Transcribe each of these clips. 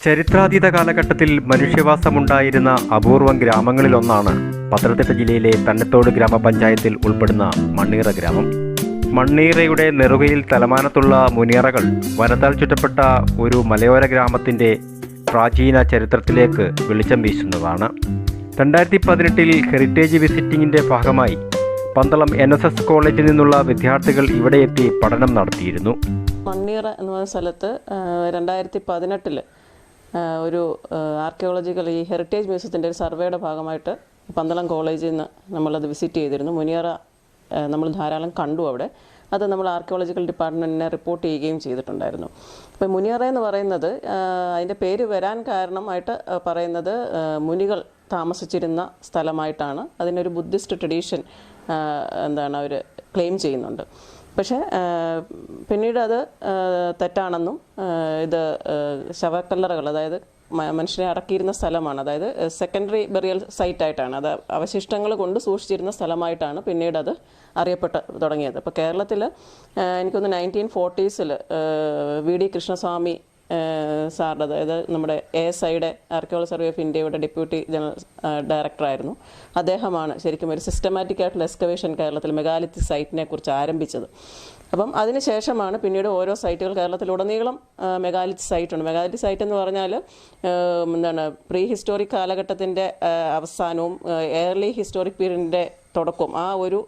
ചരിത്രാതീത കാലഘട്ടത്തിൽ മനുഷ്യവാസമുണ്ടായിരുന്ന അപൂർവം ഗ്രാമങ്ങളിലൊന്നാണ് പത്തനംതിട്ട ജില്ലയിലെ തന്നത്തോട് ഗ്രാമപഞ്ചായത്തിൽ ഉൾപ്പെടുന്ന മണ്ണീറ ഗ്രാമം. മണ്ണീറയുടെ നെറുകയിൽ തലമാനത്തുള്ള മുനിയറകൾ വനത്താൽ ചുറ്റപ്പെട്ട ഒരു മലയോര ഗ്രാമത്തിൻ്റെ പ്രാചീന ചരിത്രത്തിലേക്ക് വെളിച്ചം വീശുന്നതാണ്. 2018 ഹെറിറ്റേജ് വിസിറ്റിങ്ങിൻ്റെ ഭാഗമായി പന്തളം NSS കോളേജിൽ നിന്നുള്ള വിദ്യാർത്ഥികൾ ഇവിടെ എത്തി പഠനം നടത്തിയിരുന്നു. മണ്ണീറ എന്ന സ്ഥലത്ത് 2018 ഒരു ആർക്കിയോളജിക്കൽ ഹെറിറ്റേജ് മ്യൂസിയത്തിൻ്റെ ഒരു സർവേയുടെ ഭാഗമായിട്ട് പന്തളം കോളേജിൽ നിന്ന് നമ്മളത് വിസിറ്റ് ചെയ്തിരുന്നു. മുനിയറ നമ്മൾ ധാരാളം കണ്ടു അവിടെ. അത് നമ്മൾ ആർക്കിയോളജിക്കൽ ഡിപ്പാർട്ട്മെൻറ്റിനെ റിപ്പോർട്ട് ചെയ്യുകയും ചെയ്തിട്ടുണ്ടായിരുന്നു. അപ്പോൾ മുനിയറ എന്ന് പറയുന്നത് അതിൻ്റെ പേര് വരാൻ കാരണമായിട്ട് പറയുന്നത് മുനികൾ താമസിച്ചിരുന്ന സ്ഥലമായിട്ടാണ്. അതിനൊരു ബുദ്ധിസ്റ്റ് ട്രഡീഷൻ അവർ ക്ലെയിം ചെയ്യുന്നുണ്ട്. പക്ഷേ പിന്നീട് അത് തെറ്റാണെന്നും ഇത് ശവക്കല്ലറകൾ, അതായത് മനുഷ്യരെ അടക്കിയിരുന്ന സ്ഥലമാണ്, അതായത് സെക്കൻഡറി ബെറിയൽ സൈറ്റായിട്ടാണ്, അത് അവശിഷ്ടങ്ങൾ കൊണ്ട് സൂക്ഷിച്ചിരുന്ന സ്ഥലമായിട്ടാണ് പിന്നീട് അത് അറിയപ്പെട്ട് തുടങ്ങിയത്. ഇപ്പോൾ കേരളത്തിൽ എനിക്കൊന്ന് 1940s VD കൃഷ്ണസ്വാമി സാറുടെ, അതായത് നമ്മുടെ ASIയുടെ ആർക്കിയോളജി സർവേ ഓഫ് ഇന്ത്യയുടെ ഡെപ്യൂട്ടി ജനറൽ ഡയറക്ടറായിരുന്നു. അദ്ദേഹമാണ് ശരിക്കും ഒരു സിസ്റ്റമാറ്റിക് ആയിട്ടുള്ള എക്സ്കവേഷൻ കേരളത്തിൽ മെഗാലിത്തിക് സൈറ്റിനെ കുറിച്ച് ആരംഭിച്ചത്. അപ്പം അതിനുശേഷമാണ് പിന്നീട് ഓരോ സൈറ്റുകൾ കേരളത്തിലുടനീളം മെഗാലിത്തിക് സൈറ്റുണ്ട്. മെഗാലിത്തിക് സൈറ്റ് എന്ന് പറഞ്ഞാൽ പ്രീ ഹിസ്റ്റോറിക് കാലഘട്ടത്തിൻ്റെ അവസാനവും ഏർലി ഹിസ്റ്റോറിക് പീരീഡിൻ്റെ തുടക്കവും ആ ഒരു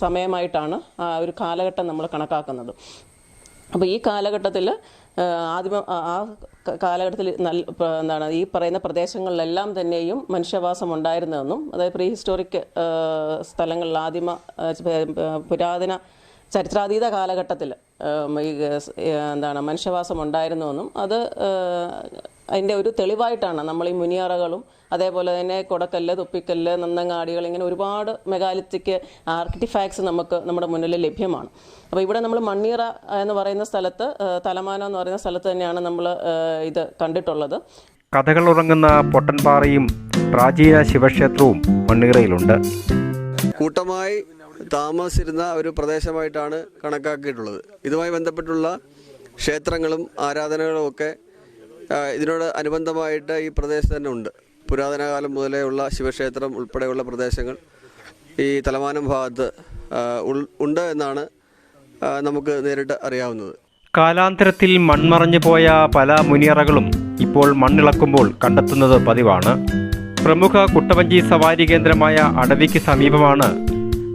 സമയമായിട്ടാണ് ആ ഒരു കാലഘട്ടം നമ്മൾ കണക്കാക്കുന്നത്. അപ്പോൾ ഈ കാലഘട്ടത്തിൽ ആ കാലഘട്ടത്തിൽ ഈ പറയുന്ന പ്രദേശങ്ങളിലെല്ലാം തന്നെയും മനുഷ്യവാസം ഉണ്ടായിരുന്നതെന്നും, അതായത് പ്രീ ഹിസ്റ്റോറിക് സ്ഥലങ്ങളിൽ പുരാതന ചരിത്രാതീത കാലഘട്ടത്തിൽ മനുഷ്യവാസം ഉണ്ടായിരുന്നുവെന്നും അത് അതിൻ്റെ ഒരു തെളിവായിട്ടാണ് നമ്മൾ ഈ മുനിയറകളും അതേപോലെ തന്നെ കൊടക്കല്ല്, തുപ്പിക്കല്ല്, നന്നങ്ങാടികൾ, ഇങ്ങനെ ഒരുപാട് മെഗാലിത്തിക് ആർക്കിടെക്ട്സ് നമുക്ക് നമ്മുടെ മുന്നിൽ ലഭ്യമാണ്. അപ്പോൾ ഇവിടെ നമ്മൾ മണ്ണീറ എന്ന് പറയുന്ന സ്ഥലത്ത്, തലമാനം എന്ന് പറയുന്ന സ്ഥലത്ത് തന്നെയാണ് നമ്മൾ ഇത് കണ്ടിട്ടുള്ളത്. കഥകൾ ഉറങ്ങുന്ന പൊട്ടൻപാറയും പ്രാചീന ശിവക്ഷേത്രവും മണ്ണീറയിലുണ്ട്. കൂട്ടമായി താമസിച്ചിരുന്ന ഒരു പ്രദേശമായിട്ടാണ് കണക്കാക്കിയിട്ടുള്ളത്. ഇതുമായി ബന്ധപ്പെട്ടുള്ള ക്ഷേത്രങ്ങളും ആരാധനകളും ഒക്കെ ഇതിനോട് അനുബന്ധമായിട്ട് ഈ പ്രദേശത്ത് തന്നെ ഉണ്ട്. പുരാതന കാലം മുതലേ ഉള്ള ശിവക്ഷേത്രം ഉൾപ്പെടെയുള്ള പ്രദേശങ്ങൾ ഈ തലമാനം ഭാഗത്ത് ഉണ്ട് എന്നാണ് നമുക്ക് നേരിട്ട് അറിയാവുന്നത്. കാലാന്തരത്തിൽ മൺമറഞ്ഞു പോയ പല മുനിയറകളും ഇപ്പോൾ മണ്ണിളക്കുമ്പോൾ കണ്ടെത്തുന്നത് പതിവാണ്. പ്രമുഖ കുട്ടവഞ്ചി സവാരി കേന്ദ്രമായ അടവിക്ക് സമീപമാണ്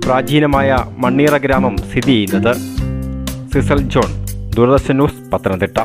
പ്രാചീനമായ മണ്ണീറ ഗ്രാമം സ്ഥിതി ചെയ്യുന്നത്. സിസൽ ജോൺ, ദൂരദർശൻ ന്യൂസ്, പത്തനംതിട്ട.